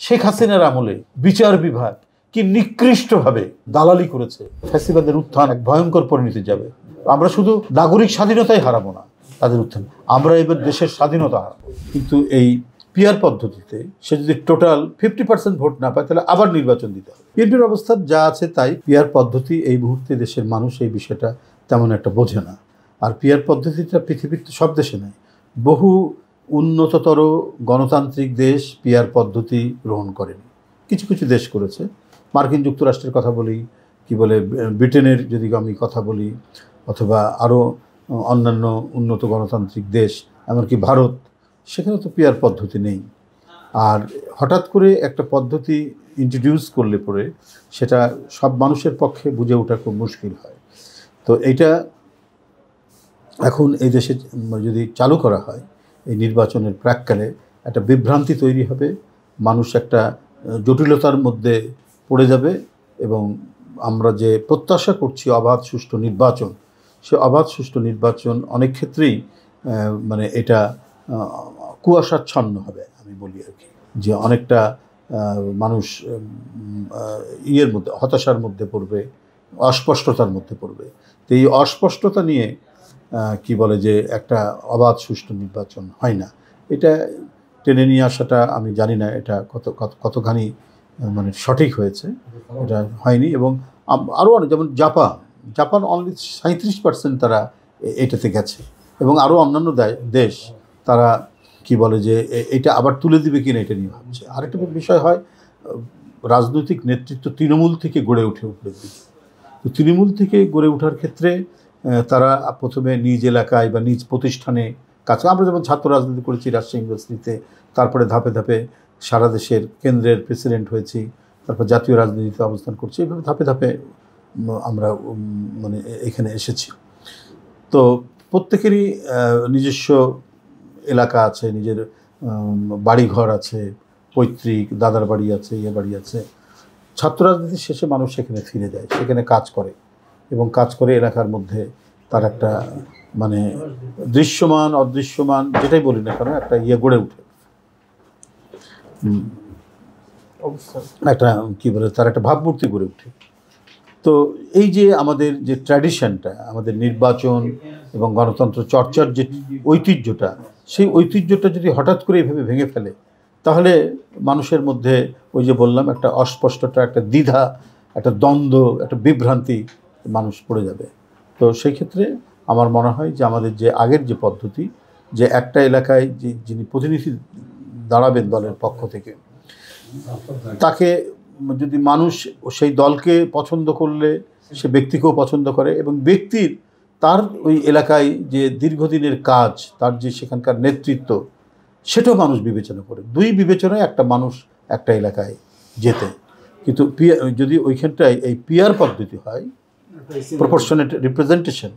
শেখ হাসিনার আমলে বিচার বিভাগ কি নিকৃষ্টভাবে দালালি করেছে। ফ্যাসিবাদের উত্থান এক ভয়ঙ্কর পরিণতি যাবে। আমরা শুধু নাগরিক স্বাধীনতাই হারাবো না, তাদের উত্থান, আমরা এবার দেশের স্বাধীনতা হারাবো। কিন্তু এই পিয়ার পদ্ধতিতে সে যদি টোটাল 50% ভোট না পায় তাহলে আবার নির্বাচন দিতে হবে। বিএনপির অবস্থা যা আছে তাই। পিয়ার পদ্ধতি এই মুহূর্তে দেশের মানুষ এই বিষয়টা তেমন একটা বোঝে না। আর পিয়ার পদ্ধতিটা পৃথিবীর সব দেশে নেই। বহু উন্নততর গণতান্ত্রিক দেশ পিয়ার পদ্ধতি গ্রহণ করেনি, কিছু কিছু দেশ করেছে। মার্কিন যুক্তরাষ্ট্রের কথা বলি, কি বলে ব্রিটেনের যদি আমি কথা বলি, অথবা আরও অন্যান্য উন্নত গণতান্ত্রিক দেশ, এমনকি ভারত, সেখানে তো পিয়ার পদ্ধতি নেই। আর হঠাৎ করে একটা পদ্ধতি ইন্ট্রোডিউস করলে পরে সেটা সব মানুষের পক্ষে বুঝে ওঠা খুব মুশকিল হয়। তো এইটা এখন এই দেশে যদি চালু করা হয়, এই নির্বাচনের প্রাক্কালে একটা বিভ্রান্তি তৈরি হবে, মানুষ একটা জটিলতার মধ্যে পড়ে যাবে। এবং আমরা যে প্রত্যাশা করছি অবাধ সুষ্ঠু নির্বাচন, সে অবাধ সুষ্ঠু নির্বাচন অনেক ক্ষেত্রেই মানে এটা কুয়াশাচ্ছন্ন হবে। আমি বলি আর কি, যে অনেকটা মানুষ ইয়ের মধ্যে, হতাশার মধ্যে পড়বে, অস্পষ্টতার মধ্যে পড়বে। তো এই অস্পষ্টতা নিয়ে কি বলে যে একটা অবাধ সুষ্ঠু নির্বাচন হয় না, এটা টেনে নিয়ে আসাটা আমি জানি না এটা কতখানি মানে সঠিক হয়েছে। এটা হয়নি। এবং আরও অনেক, যেমন জাপান অনলি 37% তারা এটাতে গেছে, এবং আরও অন্যান্য দেশ তারা কি বলে যে এটা আবার তুলে দিবে কিনা এটা নিয়ে ভাবছে। আরেকটা বিষয় হয়, রাজনৈতিক নেতৃত্ব তৃণমূল থেকে গড়ে ওঠে উপরের দিকে। তো তৃণমূল থেকে গড়ে ওঠার ক্ষেত্রে তারা প্রথমে নিজ এলাকায় বা নিজ প্রতিষ্ঠানে কাজ, আমরা যেমন ছাত্র রাজনীতি করেছি রাজশাহী ইউনিভার্সিটিতে, তারপরে ধাপে ধাপে সারা দেশের কেন্দ্রের প্রেসিডেন্ট হয়েছি, তারপর জাতীয় রাজনীতিতে অবস্থান করছি, এইভাবে ধাপে ধাপে আমরা মানে এখানে এসেছি। তো প্রত্যেকেরই নিজস্ব এলাকা আছে, নিজের বাড়িঘর আছে, পৈতৃক দাদার বাড়ি আছে, ইয়ে বাড়ি আছে। ছাত্র রাজনীতির শেষে মানুষ সেখানে ফিরে যায়, সেখানে কাজ করে, এবং কাজ করে এলাকার মধ্যে তার একটা মানে দৃশ্যমান অদৃশ্যমান যেটাই বলি না কেন একটা ইয়ে গড়ে ওঠে, একটা কি বলে তার একটা ভাবমূর্তি গড়ে ওঠে। তো এই যে আমাদের যে ট্র্যাডিশনটা, আমাদের নির্বাচন এবং গণতন্ত্র চর্চার যে ঐতিহ্যটা, সেই ঐতিহ্যটা যদি হঠাৎ করে এইভাবে ভেঙে ফেলে, তাহলে মানুষের মধ্যে ওই যে বললাম একটা অস্পষ্টতা, একটা দ্বিধা, একটা দ্বন্দ্ব, একটা বিভ্রান্তি মানুষ পড়ে যাবে। তো সেই ক্ষেত্রে আমার মনে হয় যে আমাদের যে আগের যে পদ্ধতি, যে একটা এলাকায় যিনি প্রতিনিধি দাঁড়াবেন দলের পক্ষ থেকে, তাকে যদি মানুষ সেই দলকে পছন্দ করলে সে ব্যক্তিকেও পছন্দ করে, এবং ব্যক্তির তার ওই এলাকায় যে দীর্ঘদিনের কাজ, তার যে সেখানকার নেতৃত্ব, সেটাও মানুষ বিবেচনা করে। দুই বিবেচনায় একটা মানুষ একটা এলাকায় যেতে। কিন্তু যদি ওইখানটায় এই পিয়ার পদ্ধতি হয়, প্রপোর্শনেট রিপ্রেজেন্টেশন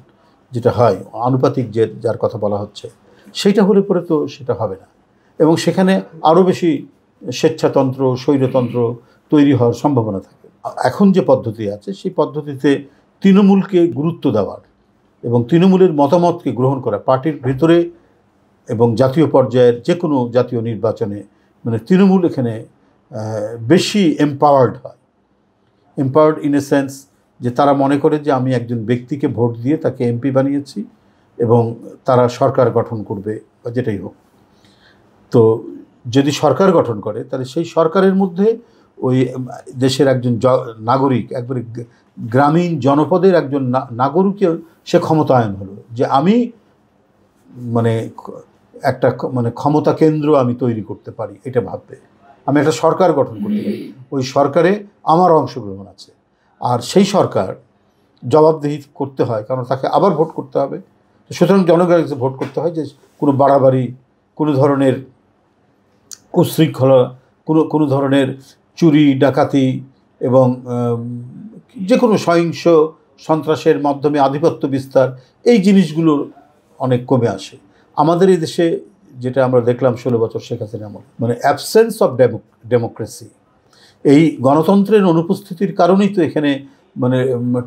যেটা হয়, আনুপাতিক যে যার কথা বলা হচ্ছে, সেইটা হলে পরে তো সেটা হবে না, এবং সেখানে আরও বেশি স্বেচ্ছাতন্ত্র, স্বৈরতন্ত্র তৈরি হওয়ার সম্ভাবনা থাকে। এখন যে পদ্ধতি আছে সেই পদ্ধতিতে তৃণমূলকে গুরুত্ব দেওয়ার এবং তৃণমূলের মতামতকে গ্রহণ করা, পার্টির ভিতরে এবং জাতীয় পর্যায়ের যে কোনো জাতীয় নির্বাচনে মানে তৃণমূল এখানে বেশি এম্পাওয়ার্ড হয়। এম্পাওয়ার্ড ইন এ সেন্স যে তারা মনে করে যে আমি একজন ব্যক্তিকে ভোট দিয়ে তাকে এমপি বানিয়েছি এবং তারা সরকার গঠন করবে বা যেটাই হোক। তো যদি সরকার গঠন করে তাহলে সেই সরকারের মধ্যে ওই দেশের একজন নাগরিক, একবারে গ্রামীণ জনপদের একজন নাগরিককে সে ক্ষমতায়ন হলো, যে আমি মানে একটা মানে ক্ষমতা কেন্দ্র আমি তৈরি করতে পারি, এটা ভাববে। আমি একটা সরকার গঠন করতে পারি, ওই সরকারে আমার অংশগ্রহণ আছে, আর সেই সরকার জবাবদিহি করতে হয়, কারণ তাকে আবার ভোট করতে হবে। সুতরাং জনগণকে ভোট করতে হয় যে কোনো বাড়াবাড়ি, কোনো ধরনের উশৃঙ্খলা, কোনো ধরনের চুরি ডাকাতি এবং যে কোনো সহিংস সন্ত্রাসের মাধ্যমে আধিপত্য বিস্তার, এই জিনিসগুলোর অনেক কমে আসে। আমাদের এই দেশে যেটা আমরা দেখলাম 16 বছর শেখ হাসিনা আমল, মানে অ্যাবসেন্স অফ ডেমোক্রেসি, এই গণতন্ত্রের অনুপস্থিতির কারণেই তো এখানে মানে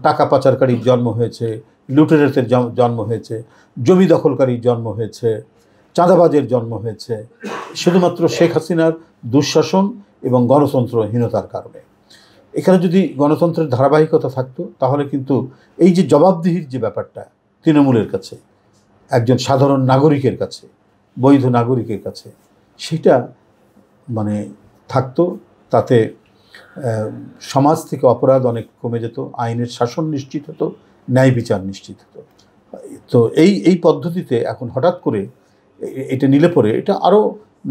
টাকা পাচারকারীর জন্ম হয়েছে, লুটেরাদের জন্ম হয়েছে, জমি দখলকারীর জন্ম হয়েছে, চাঁদাবাজের জন্ম হয়েছে। শুধুমাত্র শেখ হাসিনার দুঃশাসন এবং গণতন্ত্রহীনতার কারণে। এখানে যদি গণতন্ত্রের ধারাবাহিকতা থাকতো তাহলে কিন্তু এই যে জবাবদিহির যে ব্যাপারটা তৃণমূলের কাছে, একজন সাধারণ নাগরিকের কাছে, বৈধ নাগরিকের কাছে, সেটা মানে থাকতো। তাতে সমাজ থেকে অপরাধ অনেক কমে যেত, আইনের শাসন নিশ্চিত হতো, ন্যায় বিচার নিশ্চিত হতো। তো এই পদ্ধতিতে এখন হঠাৎ করে এটা নিলে পরে এটা আরও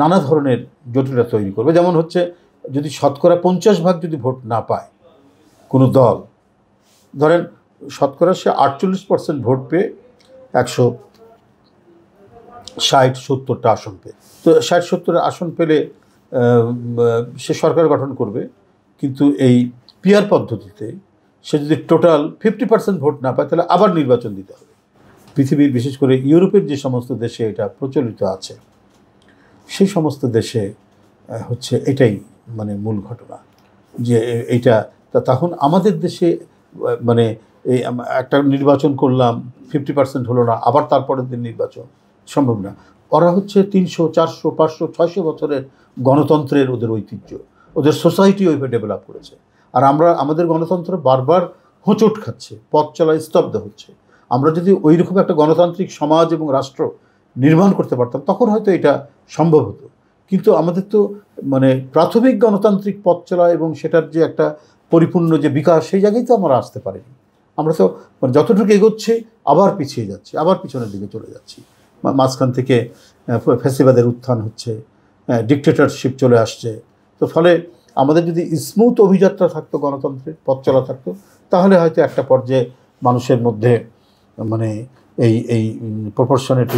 নানা ধরনের জটিলতা তৈরি করবে। যেমন হচ্ছে, যদি শতকরা 50% যদি ভোট না পায় কোনো দল, ধরেন শতকরা সে 48% ভোট পেয়ে 160-70টা আসন পেয়ে, তো 60-70 আসন পেলে সে সরকার গঠন করবে। কিন্তু এই পিয়ার পদ্ধতিতে সে যদি টোটাল 50% ভোট না পায় তাহলে আবার নির্বাচন দিতে হবে। পৃথিবীর বিশেষ করে ইউরোপের যে সমস্ত দেশে এটা প্রচলিত আছে, সেই সমস্ত দেশে হচ্ছে এটাই মানে মূল ঘটনা, যে এইটা তখন আমাদের দেশে মানে এই একটা নির্বাচন করলাম, 50% হলো না, আবার তারপরের দিন নির্বাচন সম্ভব না। ওরা হচ্ছে 300, 400, 500, 600 বছরের গণতন্ত্রের ওদের ঐতিহ্য, ওদের সোসাইটি ওইভাবে ডেভেলপ করেছে। আর আমাদের গণতন্ত্র বারবার হোঁচট খাচ্ছে, পথ চলায় স্তব্ধ হচ্ছে। আমরা যদি ওই রকম একটা গণতান্ত্রিক সমাজ এবং রাষ্ট্র নির্মাণ করতে পারতাম তখন হয়তো এটা সম্ভব হতো। কিন্তু আমাদের তো মানে প্রাথমিক গণতান্ত্রিক পথ চলা এবং সেটার যে একটা পরিপূর্ণ যে বিকাশ, সেই জায়গায় তো আমরা আসতে পারিনি। আমরা তো যতটুকু এগোচ্ছি আবার পিছিয়ে যাচ্ছি, আবার পিছনের দিকে চলে যাচ্ছি। মাঝখান থেকে ফ্যাসিবাদের উত্থান হচ্ছে, ডিক্টেটরশিপ চলে আসছে। তো ফলে আমাদের যদি স্মুথ অভিযাত্রা থাকতো, গণতন্ত্রের পথ চলা থাকতো, তাহলে হয়তো একটা পর্যায়ে মানুষের মধ্যে মানে এই প্রপোর্শনেট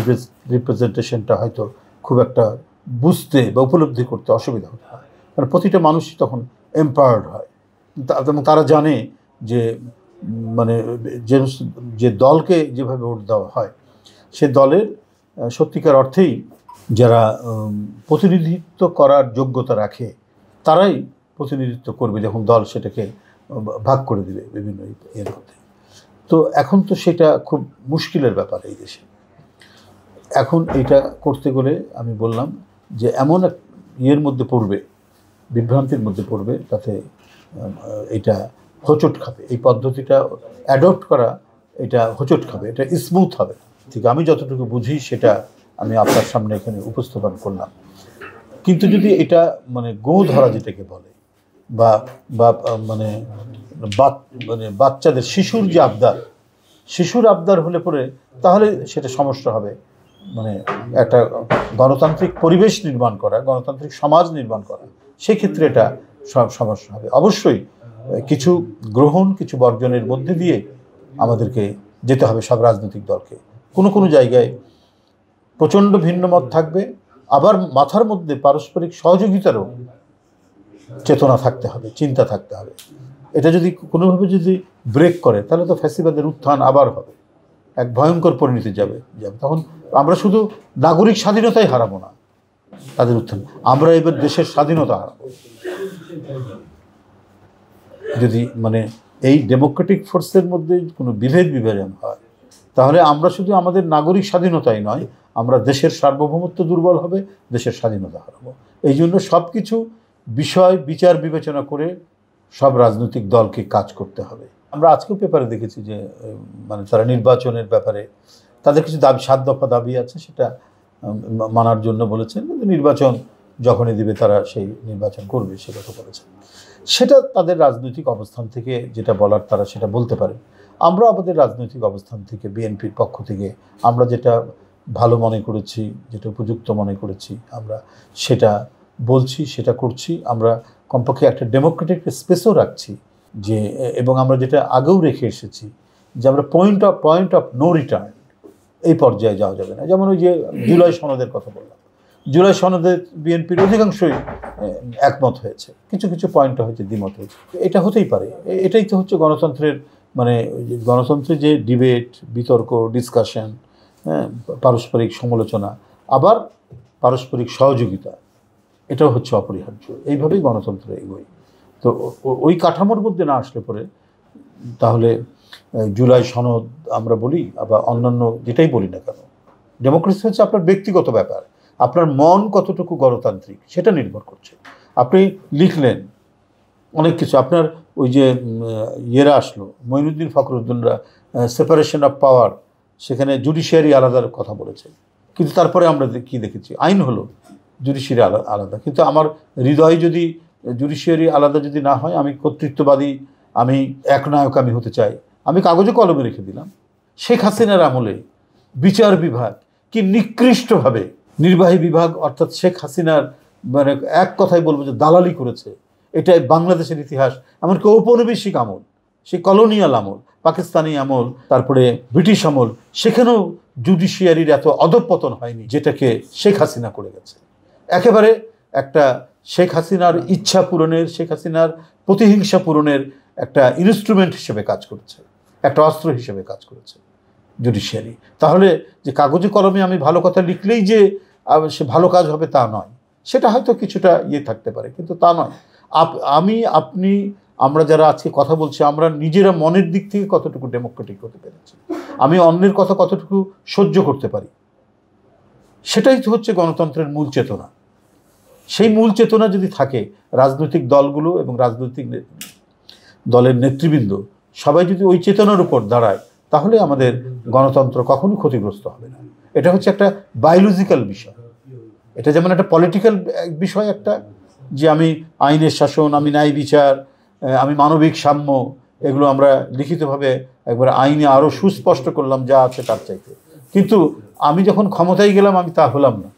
রিপ্রেজেন্টেশনটা হয়তো খুব একটা বুঝতে বা উপলব্ধি করতে অসুবিধা হতো না। কারণ প্রতিটা মানুষই তখন এম্পাওয়ার্ড হয় এবং তারা জানে যে মানে যে দলকে যেভাবে ভোট দেওয়া হয়, সে দলের সত্যিকার অর্থেই যারা প্রতিনিধিত্ব করার যোগ্যতা রাখে তারাই প্রতিনিধিত্ব করবে, যখন দল সেটাকে ভাগ করে দিবে বিভিন্ন এর মধ্যে। তো এখন তো সেটা খুব মুশকিলের ব্যাপার এই দেশে। এখন এটা করতে গেলে আমি বললাম যে এমন এক ইয়ের মধ্যে পড়বে, বিভ্রান্তির মধ্যে পড়বে, তাতে এটা হোঁচট খাবে। এই পদ্ধতিটা অ্যাডপ্ট করা এটা হোঁচট খাবে, এটা স্মুথ হবে। ঠিক আমি যতটুকু বুঝি সেটা আমি আপনার সামনে এখানে উপস্থাপন করলাম। কিন্তু যদি এটা মানে গো ধরা যেটাকে বলে, বা মানে বাচ্চাদের শিশুর আবদার হলে পরে, তাহলে সেটা সমস্যা হবে। মানে একটা গণতান্ত্রিক পরিবেশ নির্মাণ করা, গণতান্ত্রিক সমাজ নির্মাণ করা, সেক্ষেত্রে এটা সব সমস্যা হবে। অবশ্যই কিছু গ্রহণ, কিছু বর্জনের মধ্যে দিয়ে আমাদেরকে যেতে হবে সব রাজনৈতিক দলকে। কোনো জায়গায় প্রচণ্ড ভিন্ন মত থাকবে, আবার মাথার মধ্যে পারস্পরিক সহযোগিতারও চেতনা থাকতে হবে, চিন্তা থাকতে হবে। এটা যদি কোনোভাবে যদি ব্রেক করে তাহলে তো ফ্যাসিবাদের উত্থান আবার হবে, এক ভয়ঙ্কর পরিণতি যাবে। তখন আমরা শুধু নাগরিক স্বাধীনতাই হারাবো না, তাদের উত্থান, আমরা এবার দেশের স্বাধীনতা হারাবো। যদি মানে এই ডেমোক্রেটিক ফোর্সের মধ্যে কোনো বিভাজন হয়, তাহলে আমরা শুধু আমাদের নাগরিক স্বাধীনতাই নয়, আমরা দেশের সার্বভৌমত্ব দুর্বল হবে, দেশের স্বাধীনতা হারাবো। এই জন্য সব কিছু বিষয় বিচার বিবেচনা করে সব রাজনৈতিক দলকে কাজ করতে হবে। আমরা আজকেও পেপারে দেখেছি যে মানে তারা নির্বাচনের ব্যাপারে তাদের কিছু 7 দফা দাবি আছে, সেটা মানার জন্য বলেছেন। কিন্তু নির্বাচন যখনই দিবে তারা সেই নির্বাচন করবে, সে কথা বলেছেন। সেটা তাদের রাজনৈতিক অবস্থান থেকে যেটা বলার তারা সেটা বলতে পারে। আমরা আমাদের রাজনৈতিক অবস্থান থেকে, বিএনপির পক্ষ থেকে আমরা যেটা ভালো মনে করেছি, যেটা উপযুক্ত মনে করেছি, আমরা সেটা বলছি, সেটা করছি। আমরা কমপক্ষে একটা ডেমোক্রেটিক স্পেসও রাখছি, যে এবং আমরা যেটা আগেও রেখে এসেছি যে আমরা পয়েন্ট অফ নো রিটার্ন, এই পর্যায়ে যাওয়া যাবে না। যেমন ওই যে জুলাই সনদের কথা বললাম, জুলাই সনদে বিএনপির অধিকাংশই একমত হয়েছে, কিছু পয়েন্টে হয়তো দ্বিমত হয়েছে। এটা হতেই পারে, এটাই তো হচ্ছে গণতন্ত্রের মানে গণতন্ত্রের যে ডিবেট, বিতর্ক, ডিসকাশন, পারস্পরিক সমালোচনা, আবার পারস্পরিক সহযোগিতা, এটাও হচ্ছে অপরিহার্য। এইভাবেই গণতন্ত্র এগোয়। তো ওই কাঠামোর মধ্যে না আসলে পরে তাহলে জুলাই সনদ আমরা বলি, আবার অন্যান্য যেটাই বলি না কেন, ডেমোক্রেসি হচ্ছে আপনার ব্যক্তিগত ব্যাপার, আপনার মন কতটুকু গণতান্ত্রিক সেটা নির্ভর করছে। আপনি লিখলেন অনেক কিছু, আপনার ওই যে ইয়েরা আসলো মঈনুদ্দিন ফখরুদ্দিনরা, সেপারেশন অফ পাওয়ার, সেখানে জুডিশিয়ারি আলাদার কথা বলেছে, কিন্তু তারপরে আমরা কি দেখেছি, আইন হলো জুডিশিয়ারি আলাদা। কিন্তু আমার হৃদয় যদি জুডিশিয়ারি আলাদা যদি না হয়, আমি কর্তৃত্ববাদী, আমি একনায়ক আমি হতে চাই, আমি কাগজে কলমে রেখে দিলাম। শেখ হাসিনার আমলে বিচার বিভাগ কি নিকৃষ্টভাবে, নির্বাহী বিভাগ অর্থাৎ শেখ হাসিনার মানে এক কথায় বলবো যে দালালি করেছে। এটাই বাংলাদেশের ইতিহাস, এমনকি ঔপনিবেশিক আমল, সেই কলোনিয়াল আমল, পাকিস্তানি আমল, তারপরে ব্রিটিশ আমল, সেখানেও জুডিশিয়ারির এত অধঃপতন হয়নি যেটাকে শেখ হাসিনা করে গেছে। একেবারে একটা শেখ হাসিনার ইচ্ছা পূরণের, শেখ হাসিনার প্রতিহিংসা পূরণের একটা ইনস্ট্রুমেন্ট হিসেবে কাজ করেছে, একটা অস্ত্র হিসেবে কাজ করেছে জুডিশিয়ারি। তাহলে যে কাগজে কলমে আমি ভালো কথা লিখলেই যে সে ভালো কাজ হবে তা নয়, সেটা হয়তো কিছুটা ইয়ে থাকতে পারে, কিন্তু তা নয়। আমি আপনি আমরা যারা আজকে কথা বলছি, আমরা নিজেরা মনের দিক থেকে কতটুকু ডেমোক্রেটিক হতে পেরেছি, আমি অন্যের কথা কতটুকু সহ্য করতে পারি, সেটাই তো হচ্ছে গণতন্ত্রের মূল চেতনা। সেই মূল চেতনা যদি থাকে, রাজনৈতিক দলগুলো এবং রাজনৈতিক দলের নেতৃবৃন্দ সবাই যদি ওই চেতনার উপর দাঁড়ায়, তাহলে আমাদের গণতন্ত্র কখনো ক্ষতিগ্রস্ত হবে না। এটা হচ্ছে একটা বায়োলজিক্যাল বিষয়। এটা যেমন একটা পলিটিক্যাল বিষয়, একটা যে আমি আইনের শাসন, আমি ন্যায় বিচার, আমি মানবিক সাম্য, এগুলো আমরা লিখিতভাবে একবার আইনে আরও সুস্পষ্ট করলাম যা আছে তার চাইতে। কিন্তু আমি যখন ক্ষমতায় গেলাম আমি তা হলাম না।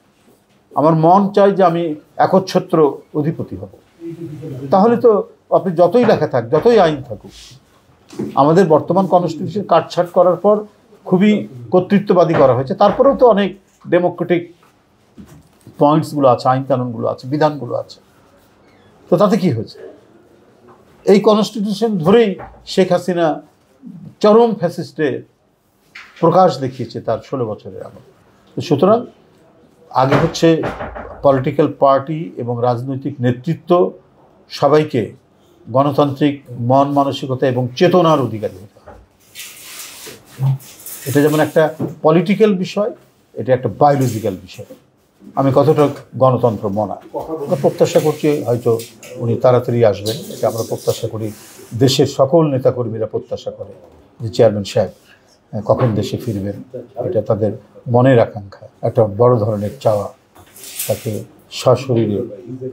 আমার মন চাই যে আমি একচ্ছত্র অধিপতি হব। তাহলে তো আপনি যতই লেখা থাক, যতই আইন থাকুক, আমাদের বর্তমান কনস্টিটিউশন কাটছাট করার পর খুবই কর্তৃত্ববাদী করা হয়েছে, তারপরেও তো অনেক ডেমোক্রেটিক পয়েন্টসগুলো আছে, আইন কানুনগুলো আছে, বিধানগুলো আছে। তো তাতে কি হয়েছে? এই কনস্টিটিউশন ধরেই শেখ হাসিনা চরম ফ্যাসিস্টের প্রকাশ দেখিয়েছে তার 16 বছরের আমল। সুতরাং আগে হচ্ছে পলিটিক্যাল পার্টি এবং রাজনৈতিক নেতৃত্ব সবাইকে গণতান্ত্রিক মন মানসিকতা এবং চেতনার অধিকারী হতে হবে। এটা যেমন একটা পলিটিক্যাল বিষয়, এটা একটা বায়োলজিক্যাল বিষয়। আমি কতটা গণতন্ত্র মনা আমরা প্রত্যাশা করছি, হয়তো উনি তাড়াতাড়ি আসবেন, এটা আমরা প্রত্যাশা করি। দেশের সকল নেতাকর্মীরা প্রত্যাশা করে যে চেয়ারম্যান সাহেব কখন দেশে ফিরবেন, এটা তাদের মনের আকাঙ্ক্ষা, একটা বড় ধরনের চাওয়া। তাকে সশরীরে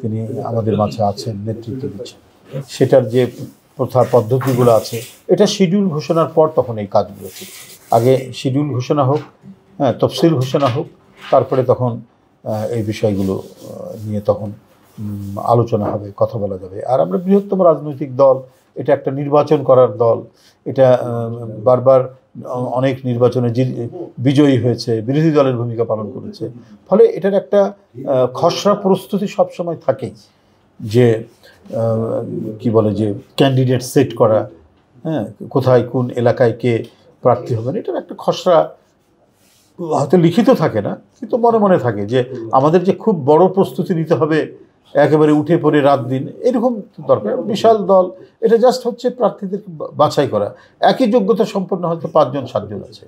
তিনি আমাদের মাঝে আছেন, নেতৃত্ব দিচ্ছেন। সেটার যে প্রথা পদ্ধতিগুলো আছে, এটা শিডিউল ঘোষণার পর তখন এই কাজগুলো ছিল। আগে শিডিউল ঘোষণা হোক, হ্যাঁ, তফসিল ঘোষণা হোক, তারপরে তখন এই বিষয়গুলো নিয়ে তখন আলোচনা হবে, কথা বলা যাবে। আর আমরা বৃহত্তম রাজনৈতিক দল, এটা একটা নির্বাচন করার দল, এটা বারবার অনেক নির্বাচনে বিজয়ী হয়েছে, বিরোধী দলের ভূমিকা পালন করেছে। ফলে এটার একটা খসড়া প্রস্তুতি সবসময় থাকে, যে কি বলে যে ক্যান্ডিডেট সেট করা, হ্যাঁ, কোথায় কোন এলাকায় কে প্রার্থী হবেন, এটার একটা খসড়া হয়তো লিখিত থাকে না, কিন্তু মনে মনে থাকে যে আমাদের যে খুব বড় প্রস্তুতি নিতে হবে, একেবারে উঠে পড়ে রাত দিন এরকম দরকার। বিশাল দল, এটা জাস্ট হচ্ছে প্রার্থীদের বাছাই করা। একই যোগ্যতা সম্পন্ন হয়তো 5 জন 7 জন আছে,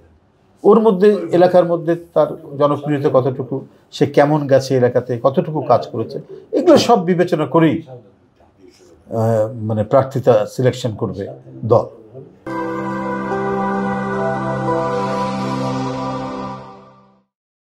ওর মধ্যে এলাকার মধ্যে তার জনপ্রিয়তা কতটুকু, সে কেমন গেছে এলাকাতে, কতটুকু কাজ করেছে, এগুলো সব বিবেচনা করেই মানে প্রার্থিতা সিলেকশন করবে দল।